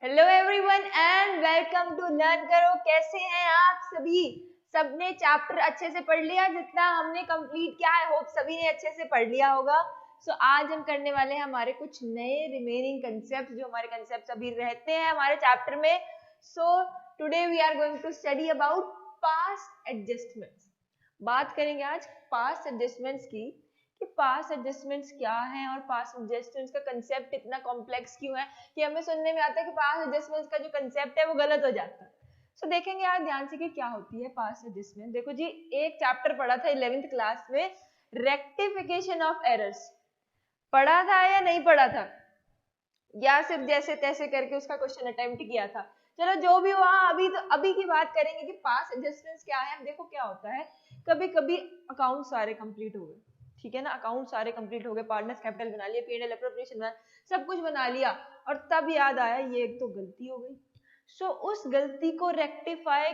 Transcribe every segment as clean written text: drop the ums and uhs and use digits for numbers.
Hello everyone and welcome to learn करो। कैसे हैं आप सभी? सबने चैप्टर अच्छे से पढ़ लिया? जितना हमने कंप्लीट किया है होप सभी ने अच्छे से पढ़ लिया होगा। सो आज हम करने वाले हैं हमारे कुछ नए रिमेनिंग कंसेप्ट, जो हमारे कंसेप्ट अभी रहते हैं हमारे चैप्टर में। So today we are going to study about past adjustments. बात करेंगे आज पास्ट एडजस्टमेंट्स की कि पास्ट एडजस्टमेंट्स क्या हैं और पास्ट एडजस्टमेंट्स का कंसेप्ट इतना कॉम्प्लेक्स क्यों है कि हमें सुनने में आता है कि पास्ट एडजस्टमेंट्स का जो कंसेप्ट है वो गलत हो जाता है। सो देखेंगे यार ध्यान से कि क्या होती है पास्ट एडजस्टमेंट। देखो जी, एक चैप्टर पढ़ा था 11th क्लास में, रेक्टिफिकेशन ऑफ एरर्स। पढ़ा था या नहीं पढ़ा था, या सिर्फ जैसे तैसे करके उसका क्वेश्चन अटेम्प्ट किया था? चलो जो भी हुआ, अभी की बात करेंगे कि पास्ट एडजस्टमेंट्स क्या है। देखो क्या होता है, कभी कभी अकाउंट सारे कंप्लीट हो गए, ठीक है ना, अकाउंट सारे कंप्लीट हो गए, पार्टनर्स कैपिटल बना लिया, P&L एप्रोप्रिएशन बना, सब कुछ बना लिया, और तब याद आया ये एक तो गलती हो गई। सो उस गलती को रेक्टिफाई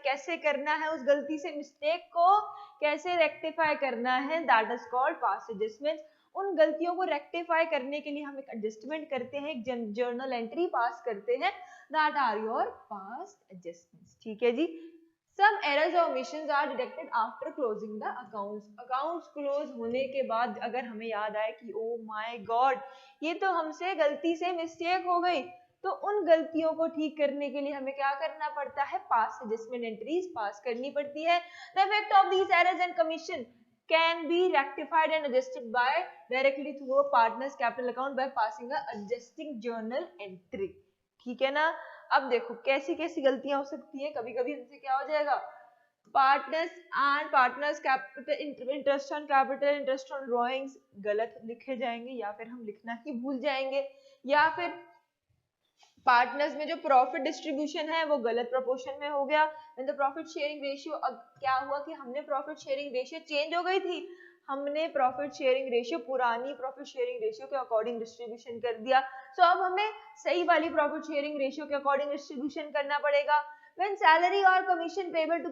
कैसे करना है, उस गलती से मिस्टेक को कैसे रेक्टिफाई करना है, that is called past adjustment. उन गलतियों को रेक्टिफाई करने के लिए हम एक एडजस्टमेंट करते हैं, एक जर्नल एंट्री पास करते हैं, that are your past adjustments. ठीक है जी। Some errors or omissions are detected after closing the accounts. Accounts close होने के बाद अगर हमें याद आए कि ओ माय गॉड ये तो हमसे गलती से मिस्टेक हो गई, तो उन गलतियों को ठीक करने के लिए हमें क्या करना पड़ता है, पास्ट एडजस्टमेंट एंट्रीज पास करनी पड़ती है। The effect of these errors and commission can be rectified and adjusted by directly through a partner's capital account by passing a adjusting journal entry. ठीक है ना। अब देखो कैसी कैसी गलतियां हो सकती है। कभी कभी हमसे क्या हो जाएगा, partners capital interest on capital, interest on drawings गलत लिखे जाएंगे, या फिर हम लिखना ही भूल जाएंगे, या फिर पार्टनर्स में जो प्रॉफिट डिस्ट्रीब्यूशन है वो गलत प्रोपोर्शन में हो गया। द प्रॉफिट शेयरिंग रेशियो, अब क्या हुआ कि हमने प्रॉफिट शेयरिंग रेशियो चेंज हो गई थी, हमने प्रॉफिट शेयरिंग रेशियो पुरानी प्रॉफिट शेयरिंग रेशियो के अकॉर्डिंग डिस्ट्रीब्यूशन कर दिया। सो अब हमें सही वाली प्रॉफिट शेयरिंग रेशियो के अकॉर्डिंग डिस्ट्रीब्यूशन करना पड़ेगा। When salary or commission payable to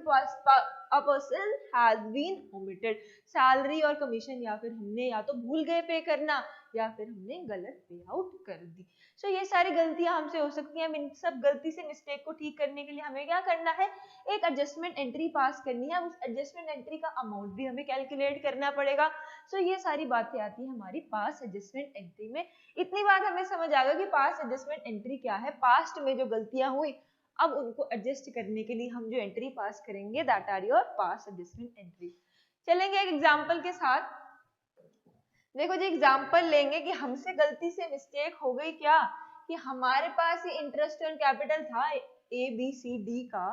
a person has been omitted, salary और कमीशन या फिर हमने या तो भूल गए पे करना, या फिर हमने गलत पे आउट कर दी। सो ये सारी गलतियां हमसे हो सकती हैं। इन सब गलती से मिस्टेक को ठीक करने के लिए हमें क्या करना है, एक एडजस्टमेंट एंट्री पास करनी है। उस एडजस्टमेंट एंट्री का अमाउंट भी हमें कैलकुलेट करना पड़ेगा। सो ये सारी बातें आती है हमारी पास्ट एडजस्टमेंट एंट्री में। इतनी बात हमें समझ आ गया कि पास्ट एडजस्टमेंट एंट्री क्या है, पास्ट में जो गलतियां हुई अब उनको एडजस्ट करने के लिए हम जो एंट्री पास करेंगे, that are your past adjustment entry. चलेंगे एक एग्जांपल के साथ। देखो जी, एग्जांपल लेंगे कि हमसे गलती से मिस्टेक हो गई क्या, कि हमारे पास ये इंटरेस्ट ऑन कैपिटल था ABCD का,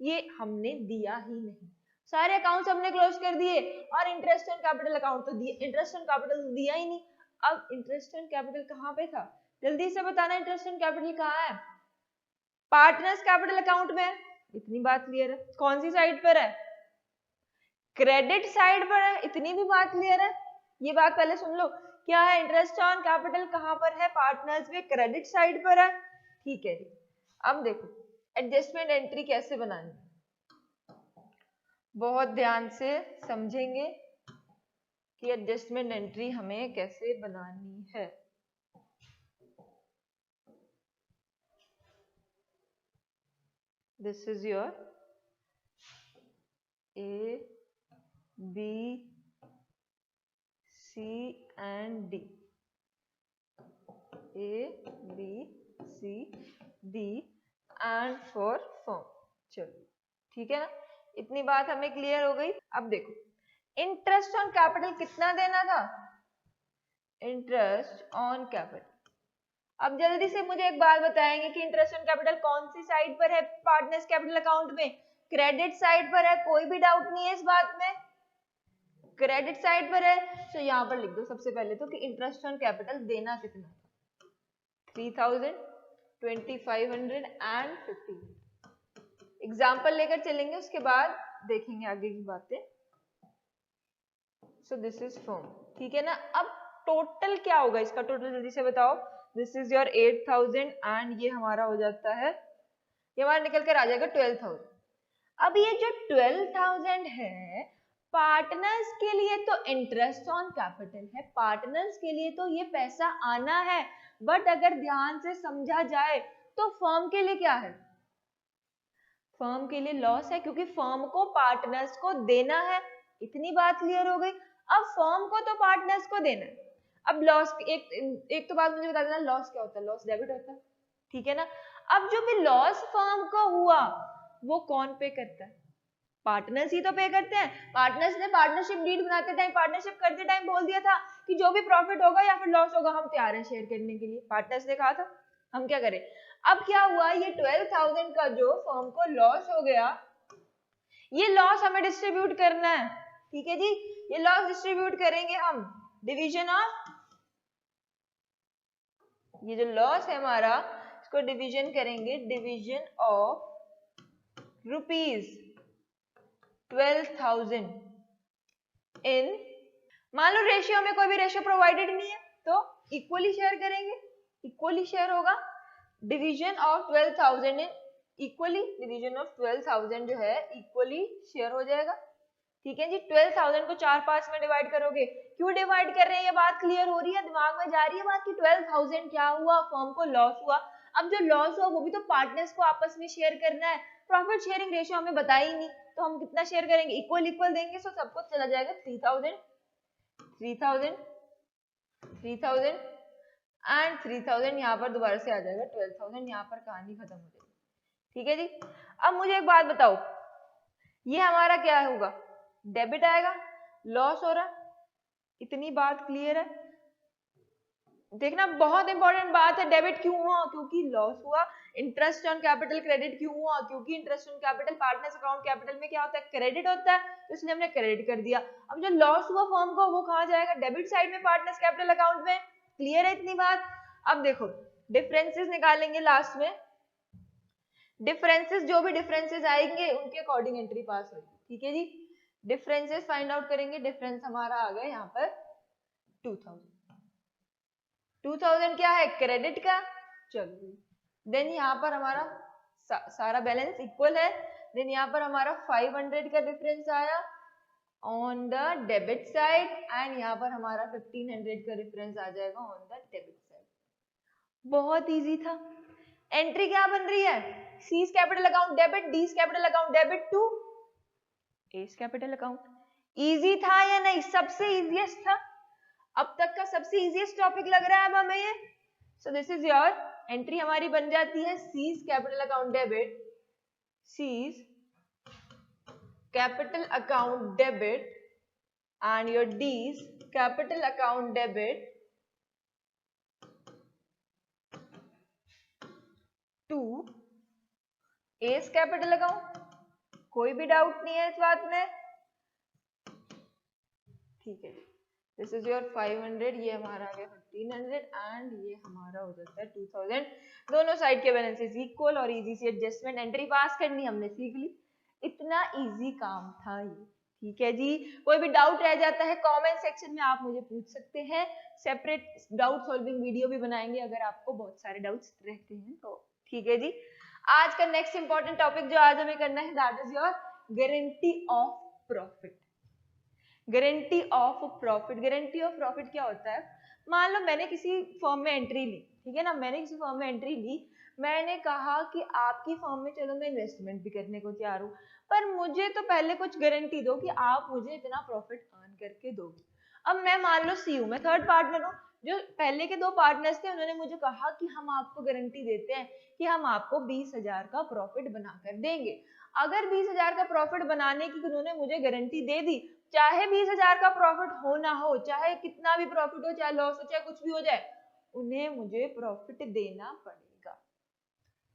ये हमने दिया ही नहीं। सारे अकाउंट्स हमने क्लोज कर दिए और इंटरेस्ट ऑन कैपिटल अकाउंट तो दिया, इंटरेस्ट ऑन कैपिटल तो दिया ही नहीं। अब इंटरेस्ट ऑन कैपिटल कहाँ पे था, जल्दी से बताना, इंटरेस्ट ऑन कैपिटल कहाँ है, पार्टनर्स कैपिटल अकाउंट में। इतनी बात क्लियर है। कौन सी साइड पर है, क्रेडिट साइड पर है, इतनी भी बात क्लियर है। ये बात पहले सुन लो, क्या है, इंटरेस्ट ऑन कैपिटल कहां पर है, पार्टनर्स में क्रेडिट साइड पर है। ठीक है। अब देखो एडजस्टमेंट एंट्री कैसे बनानी, बहुत ध्यान से समझेंगे कि एडजस्टमेंट एंट्री हमें कैसे बनानी है। This is your A, B, C and D, A, B, C, D and for firm। चलो ठीक है ना, इतनी बात हमें क्लियर हो गई। अब देखो इंटरेस्ट ऑन कैपिटल कितना देना था, इंटरेस्ट ऑन कैपिटल। अब जल्दी से मुझे एक बात बताएंगे कि इंटरेस्ट ऑन कैपिटल कौन सी साइड पर है, पार्टनर्स कैपिटल अकाउंट में क्रेडिट साइड पर है, कोई भी डाउट नहीं है इस बात में, क्रेडिट साइड पर है। तो यहाँ पर लिख दो सबसे पहले तो कि इंटरेस्ट ऑन कैपिटल देना कितना, 3000, 2500 एंड 15। एग्जाम्पल लेकर चलेंगे, उसके बाद देखेंगे आगे की बातें। सो दिस इज फॉर्म, ठीक है ना। अब टोटल क्या होगा इसका, टोटल जल्दी से बताओ। दिस इज योर 8000 एंड ये हमारा हो जाता है, ये हमारा निकल कर आ जाएगा 12000। अब ये जो 12000 है, पार्टनर्स के लिए तो इंटरेस्ट ऑन कैपिटल है, पार्टनर्स के लिए तो ये पैसा आना है, बट अगर ध्यान से समझा जाए तो फर्म के लिए क्या है, फर्म के लिए लॉस है क्योंकि फर्म को पार्टनर्स को देना है। इतनी बात क्लियर हो गई। अब फर्म को तो पार्टनर्स को देना है। अब लॉस एक तो बात मुझे बता देना, लॉस क्या होता है, लॉस डेबिट होता है, ठीक है ना। अब जो भी लॉस फर्म को हुआ वो कौन पे करता है, पार्टनर्स ही तो पे करते हैं। पार्टनर्स ने पार्टनरशिप डीड बनाते टाइम, पार्टनरशिप करते टाइम बोल दिया था कि जो भी प्रॉफिट होगा या फिर लॉस होगा हम तैयार हैं शेयर करने के लिए, पार्टनर्स ने कहा था। हम क्या करें, अब क्या हुआ, ये 12,000 का जो फर्म को लॉस हो गया, ये लॉस हमें डिस्ट्रीब्यूट करना है, ठीक है जी। ये लॉस डिस्ट्रीब्यूट करेंगे हम डिवीजन ऑफ, ये जो लॉस है हमारा इसको डिवीजन करेंगे, डिवीजन ऑफ रुपीज 12,000 इन, मान लो रेशियो में कोई भी रेशियो प्रोवाइडेड नहीं है तो इक्वली शेयर करेंगे, इक्वली शेयर होगा। Division of 12,000 in equally, division of 12,000 जो है इक्वली शेयर हो जाएगा, ठीक है जी। 12,000 को 4 पार्ट्स में डिवाइड करोगे, क्यों डिवाइड कर रहे हैं ये बात क्लियर हो रही है, दिमाग में जा रही है बात कि 12,000 क्या हुआ, फर्म को लॉस हुआ। अब जो लॉस हुआ वो भी तो पार्टनर्स को आपस में शेयर करना है, प्रॉफिट शेयरिंग रेशियो हमें बताई नहीं तो हम कितना शेयर करेंगे, इक्वल इक्वल देंगे, सो सबको चला जाएगा 3,000 3,000 3,000 एंड 3,000 यहाँ पर दोबारा से आ जाएगा 12,000, यहाँ पर कहानी खत्म हो जाएगी, ठीक है जी। अब मुझे एक बात बताओ, ये हमारा क्या होगा, डेबिट आएगा, लॉस हो रहा, इतनी बात क्लियर है। देखना बहुत इंपॉर्टेंट बात है, डेबिट क्यों हुआ, क्योंकि लॉस हुआ। इंटरेस्ट ऑन कैपिटल क्रेडिट क्यों हुआ, क्योंकि interest on capital partners account capital में क्या होता है, क्रेडिट होता है, तो इसलिए हमने क्रेडिट कर दिया। अब जो लॉस हुआ फर्म को वो कहाँ जाएगा, डेबिट साइड में पार्टनर्स कैपिटल अकाउंट में, क्लियर है इतनी बात। अब देखो डिफरेंसेस निकालेंगे लास्ट में, डिफरेंसेस जो भी डिफरेंसेस आएंगे उनके अकॉर्डिंग एंट्री पास होगी, ठीक है जी। डिफरेंसेस फाइंड आउट करेंगे, डिफरेंस हमारा आ गया यहाँ पर 2000, 2000 क्या है, क्रेडिट का, चलो देन यहाँ पर हमारा सारा बैलेंस इक्वल है, देन यहाँ पर हमारा 500 का डिफरेंस आया on the debit side and यहाँ पर हमारा 1500 का डिफरेंस आ जाएगा ऑन द डेबिट साइड। बहुत इजी था। एंट्री क्या बन रही है, C's capital account debit, D's capital account debit to A's capital account. Easy था या नहीं, सबसे इजीएस्ट था, अब तक का सबसे इजीएस्ट टॉपिक लग रहा है अब हमें ये। So this is your entry, हमारी बन जाती है C's capital account debit, C's capital account debit and your D's capital account debit to A's capital account. कोई भी डाउट नहीं है इस बात में, ठीक है। दिस इज योर 500, ये हमारा आ गया 1500 एंड ये हमारा हो जाता है 2000। दोनों साइड के बैलेंसेस इक्वल और इजी सी एडजस्टमेंट, एंट्री पास करनी हमने सीख ली, इतना इजी काम था ये, ठीक है जी। कोई भी डाउट रह जाता है कमेंट सेक्शन में आप मुझे पूछ सकते हैं, सेपरेट डाउट सॉल्विंग वीडियो भी बनाएंगे अगर आपको बहुत सारे डाउट्स रहते हैं तो, ठीक है जी। आज का नेक्स्ट इंपॉर्टेंट टॉपिक जो आज हमें करना है that is your guarantee of profit. Guarantee of profit, guarantee of profit क्या होता है, मान लो मैंने किसी फर्म में एंट्री ली, ठीक है ना, मैंने किसी फर्म में एंट्री ली, मैंने कहा कि आपकी फर्म में चलो मैं इन्वेस्टमेंट भी करने को तैयार हूँ, पर मुझे तो पहले कुछ गारंटी दो कि आप मुझे इतना प्रॉफिट अर्न करके दोगे। अब मैं मान लो सी हूँ, मैं थर्ड पार्टनर हूँ, जो पहले के दो पार्टनर्स थे उन्होंने मुझे कहा कि हम आपको गारंटी देते हैं कि हम आपको 20,000 का प्रॉफिट बनाकर देंगे। अगर 20,000 का प्रॉफिट बनाने की उन्होंने मुझे गारंटी दे दी, चाहे 20,000 का प्रॉफिट हो ना हो, चाहे कितना भी प्रॉफिट हो, चाहे लॉस हो, चाहे कुछ भी हो जाए, उन्हें मुझे प्रॉफिट देना पड़ेगा,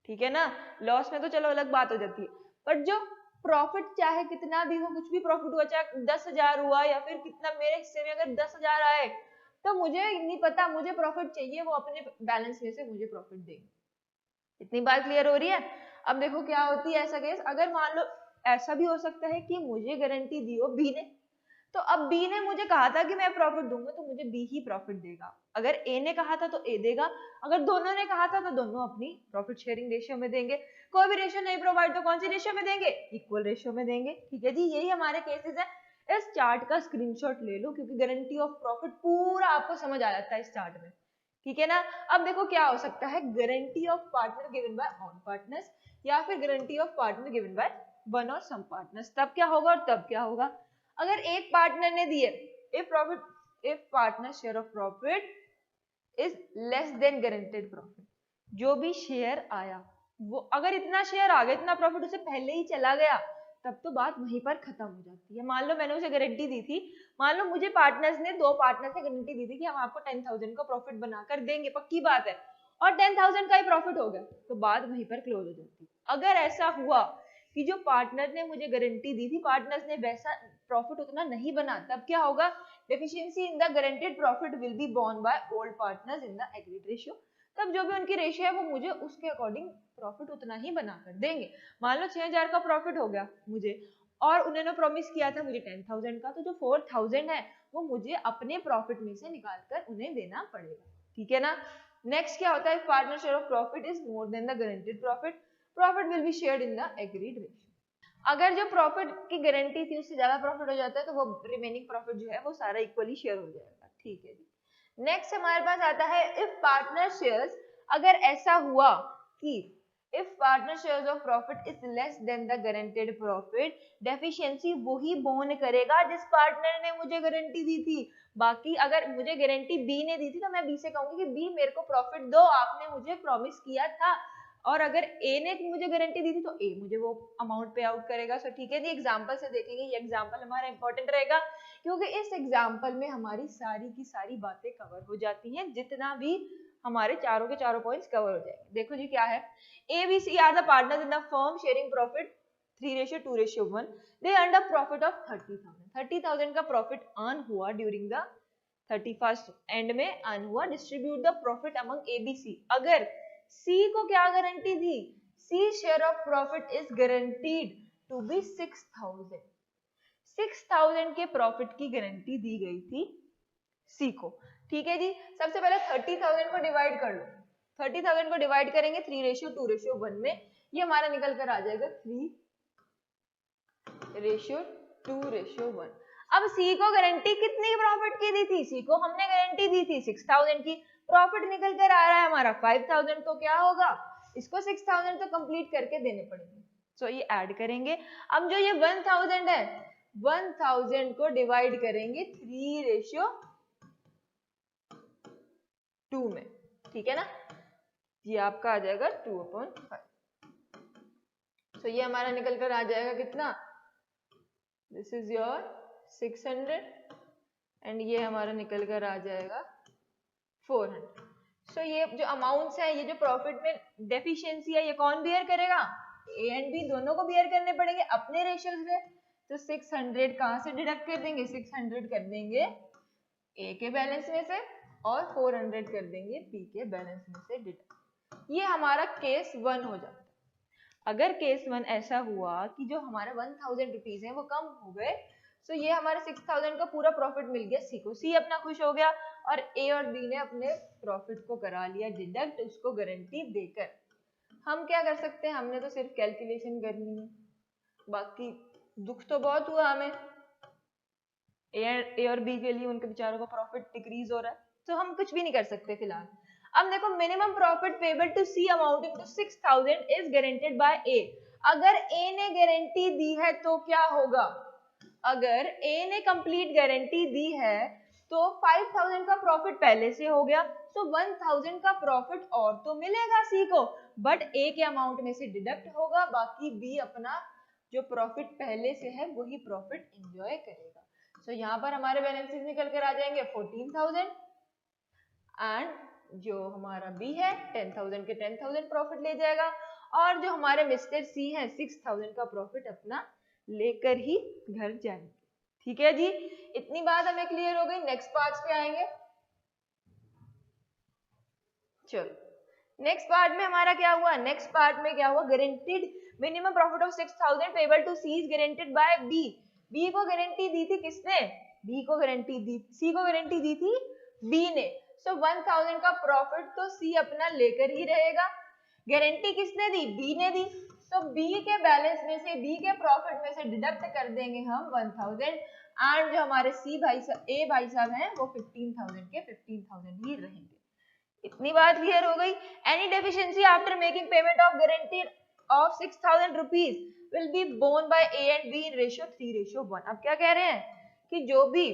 ठीक है ना। लॉस में तो चलो अलग बात हो जाती है, पर जो प्रॉफिट चाहे कितना भी हो, कुछ भी प्रॉफिट हुआ, चाहे 10,000 हुआ या फिर कितना, मेरे हिस्से में अगर 10,000 आए तो मुझे नहीं पता, मुझे प्रॉफिट चाहिए, वो अपने बैलेंस में से मुझे प्रॉफिट देंगे। इतनी बात क्लियर हो रही है। अब देखो क्या होती है ऐसा केस, अगर मान लो ऐसा भी हो सकता है कि मुझे गारंटी दी हो बी ने, तो अब बी ने मुझे कहा था कि मैं प्रॉफिट दूंगा तो मुझे बी ही प्रॉफिट देगा, अगर ए ने कहा था तो ए देगा, अगर दोनों ने कहा था तो दोनों अपनी प्रॉफिट शेयरिंग रेशियो में देंगे। कोई भी रेशियो नहीं प्रोवाइड तो कौन सी रेशियो में देंगे, इक्वल रेशियो में देंगे, ठीक है जी। यही हमारे केसेस है। इस चार्ट का स्क्रीनशॉट ले लो क्योंकि गारंटी ऑफ प्रॉफिट पूरा आपको समझ आ जाता है इस चार्ट में, ठीक है ना। अब देखो क्या हो सकता है, guarantee of partner given by all partners या फिर guarantee of partner given by one और सम पार्टनर्स। तब क्या होगा और तब क्या होगा, अगर एक पार्टनर ने दिए if partner share of profit is less than guaranteed profit, जो भी शेयर आया वो अगर इतना शेयर आ गया, इतना प्रॉफिट उसे पहले ही चला गया, तब तो बात वहीं पर खत्म हो जाती है। मान लो मैंने उसे गारंटी दी थी, मान लो मुझे पार्टनर्स ने, दो पार्टनर्स ने गारंटी दी थी कि हम आपको 10,000 का प्रॉफिट बनाकर देंगे, पक्की बात है, और 10,000 का ही प्रॉफिट हो गया, तो बात वहीं पर क्लोज हो जाती है। अगर ऐसा हुआ कि जो पार्टनर ने मुझे गारंटी दी थी, पार्टनर्स ने वैसा प्रॉफिट उतना नहीं बना, तब क्या होगा, deficiency in the guaranteed profit will be borne by old partners in the agreed ratio. तब जो भी उनकी रेशियो है वो मुझे उसके अकॉर्डिंग प्रॉफिट उतना ही बनाकर देंगे। मान लो 6,000 का प्रॉफिट हो गया मुझे, और उन्होंने प्रॉमिस किया था मुझे 10,000 का, तो जो 4,000 है वो मुझे अपने प्रॉफिट में से निकालकर उन्हें देना पड़ेगा। ठीक है ना। नेक्स्ट क्या होता है, partner share of profit is more than the guaranteed profit, profit will be shared in the agreed ratio. अगर जो प्रॉफिट की गारंटी थी उससे ज्यादा प्रॉफिट हो जाता है तो वो रिमेनिंग प्रॉफिट जो है वो सारा इक्वली शेयर हो जाएगा। ठीक है जी। नेक्स्ट हमारे पास आता है इफ पार्टनर शेयर्स, अगर ऐसा हुआ कि if partner shares of profit is less than the guaranteed profit, deficiency वही बोन करेगा जिस पार्टनर ने मुझे गारंटी दी थी। बाकी अगर मुझे गारंटी बी ने दी थी तो मैं बी से कहूंगी कि बी मेरे को प्रॉफिट दो, आपने मुझे प्रॉमिस किया था, और अगर ए ने मुझे गारंटी दी थी तो ए मुझे वो अमाउंट पे आउट करेगा। सो ठीक है जी, एग्जांपल से देखेंगे, ये एग्जांपल हमारा इंपॉर्टेंट रहेगा क्योंकि इस एग्जांपल में हमारी सारी की सारी बातें कवर हो जाती हैं, जितना भी हमारे चारों के चारों पॉइंट्स कवर हो जाएंगे। देखो जी क्या है, A B C are the partners in the firm sharing profit 3:2:1, they earn a profit of 30,000 का प्रॉफिट अर्न हुआ ड्यूरिंग द 31st एंड में अर्न हुआ। Distribute the profit among A B C. अगर सी को क्या guarantee दी, C share of profit is guaranteed to be 6,000, 6,000 के profit की गारंटी दी गई थी सी को। ठीक है जी, सबसे पहले 30,000 को डिवाइड कर लो, 30,000 को डिवाइड करेंगे 3:2:1 में, ये हमारा निकल कर आ जाएगा 3:2:1। अब सी को गारंटी कितनी प्रॉफिट की दी थी, सी को हमने गारंटी दी थी 6,000 की, प्रॉफिट निकल कर आ रहा है हमारा 5,000, तो क्या होगा, इसको 6,000 तो कंप्लीट करके देने पड़ेंगे। सो ये ऐड करेंगे। अब जो ये 1,000 है, 1,000 को डिवाइड करेंगे 3:2 में। ठीक है ना, ये आपका आ जाएगा 2/5। तो ये हमारा निकल कर आ जाएगा कितना, दिस इज योर 600 एंड ये हमारा निकल कर आ जाएगा 400। सो ये जो अमाउंट्स है, ये जो प्रॉफिट में डेफिशिएंसी है, ये कौन बियर करेगा, ए एंड बी दोनों को बियर करने पड़ेंगे अपने रेशियोज में। तो 600 कहां से डिडक्ट कर देंगे, 600 कर देंगे ए के बैलेंस में से और 400 कर देंगे बी के बैलेंस में से डिडक्ट। ये हमारा केस 1 हो जाता है। अगर केस 1 ऐसा हुआ कि जो हमारा 1,000 रुपीज है वो कम हो गए, तो ये हमारा 6,000 का पूरा प्रॉफिट मिल गया सी को, सी अपना खुश हो गया और ए और बी ने अपने प्रॉफिट को करा लिया डिडक्ट उसको गारंटी देकर। हम क्या कर सकते हैं, हमने तो सिर्फ कैलकुलेशन करनी है, बाकी दुख तो बहुत हुआ हमें, ए और बी के लिए उनके बेचारों का प्रॉफिट डिक्रीज हो रहा है, तो हम कुछ भी नहीं कर सकते फिलहाल। अब देखो, minimum profit payable to C amounting to 6,000 is guaranteed by A. अगर ए ने गारंटी दी है तो क्या होगा, अगर ए ने कंप्लीट गारंटी दी है तो 5,000 का प्रॉफिट पहले से हो गया, तो 1,000 का प्रॉफिट और तो मिलेगा सी को, बट ए के अमाउंट में से डिडक्ट होगा, बाकी बी अपना जो प्रॉफिट पहले से है वही प्रॉफिट एंजॉय करेगा। तो यहाँ पर हमारे बैलेंसेस निकल कर आ जाएंगे 14,000 एंड जो हमारा बी है 10,000 के 10,000 प्रॉफिट ले जाएगा, और जो हमारे मिस्टर सी है 6,000 का प्रॉफिट अपना लेकर ही घर जाएंगे। ठीक है जी, इतनी बात हमें क्लियर हो गई। नेक्स्ट पार्ट पे आएंगे। चलो नेक्स्ट पार्ट में हमारा क्या हुआ, नेक्स्ट पार्ट में क्या हुआ, guaranteed minimum profit of 6,000 payable to C is guaranteed by B. B को गारंटी दी थी किसने, बी को गारंटी दी, सी को गारंटी दी थी बी ने। सो 1,000 का प्रॉफिट तो सी अपना लेकर ही रहेगा। गारंटी किसने दी, बी ने दी, तो बी के बैलेंस में से, बी के प्रॉफिट में से डिडक्ट कर देंगे हम 1,000 एंड जो हमारे सी भाई साहब, ए भाई साहब हैं वो 15,000 के 15,000 ही रहेंगे। इतनी बात क्लियर हो गई। Any deficiency after making payment of guarantee of 6,000 rupees will be borne by A and B in ratio 3:1। अब क्या कह रहे हैं कि जो भी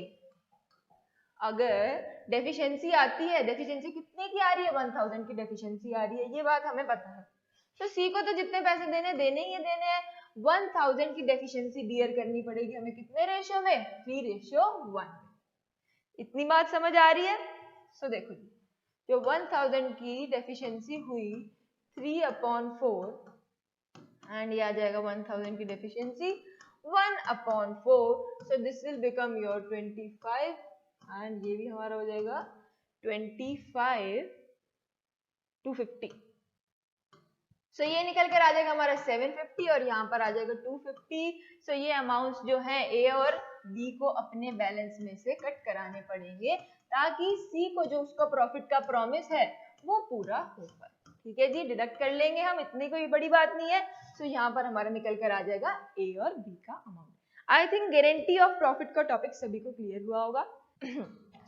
अगर डेफिशिएंसी आती है, डेफिशिएंसी कितने की आ रही है, 1000 की डेफिशिएंसी आ रही है, ये बात हमें पता है। तो सी को तो जितने पैसे देने ही देने हैं, 1000 की डेफिशिएंसी बियर करनी पड़ेगी हमें कितने रेशियो में, 3:1। इतनी बात समझ आ रही है। सो देखो जी, जो 1000 की डेफिशिएंसी हुई 3/4 एंड ये आ जाएगा 1000 की deficiency 1/4, so this will become your 25 and ये भी हमारा हो जाएगा 25 to 50। सो ये निकल कर आ जाएगा हमारा 750 और यहाँ पर आ जाएगा 250। सो ये अमाउंट्स जो है ए और बी को अपने बैलेंस में से कट कराने पड़ेंगे ताकि सी को जो उसका प्रॉफिट का प्रॉमिस है वो पूरा हो पाए। ठीक है जी, डिडक्ट कर लेंगे हम, इतनी कोई बड़ी बात नहीं है। सो यहाँ पर हमारा निकल कर आ जाएगा ए और बी का amount. I think guarantee of profit का टॉपिक सभी को क्लियर हुआ होगा।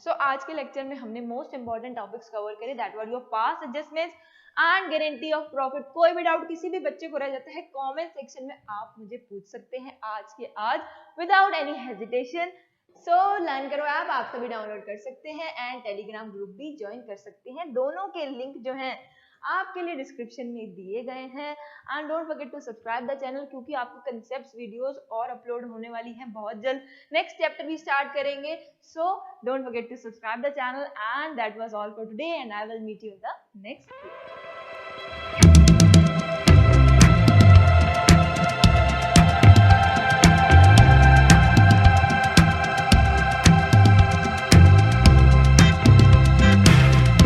सो आज के लेक्चर में हमने मोस्ट इंपॉर्टेंट टॉपिक्स कवर करे, that were your past adjustments and guarantee of profit. कोई भी डाउट किसी भी बच्चे को रह जाता है, कमेंट सेक्शन में आप मुझे पूछ सकते हैं आज के आज without any hesitation. So learn करो ऐप आप सभी डाउनलोड कर सकते हैं एंड टेलीग्राम ग्रुप भी ज्वाइन कर सकते हैं। दोनों के लिंक जो हैं आपके लिए डिस्क्रिप्शन में दिए गए हैं। And don't forget to subscribe the channel क्योंकि आपको कंसेप्ट्स वीडियोस और अपलोड होने वाली हैं बहुत जल्द। नेक्स्ट चैप्टर भी स्टार्ट करेंगे, so don't forget to subscribe the channel and that was all for today and I will meet you in the next video.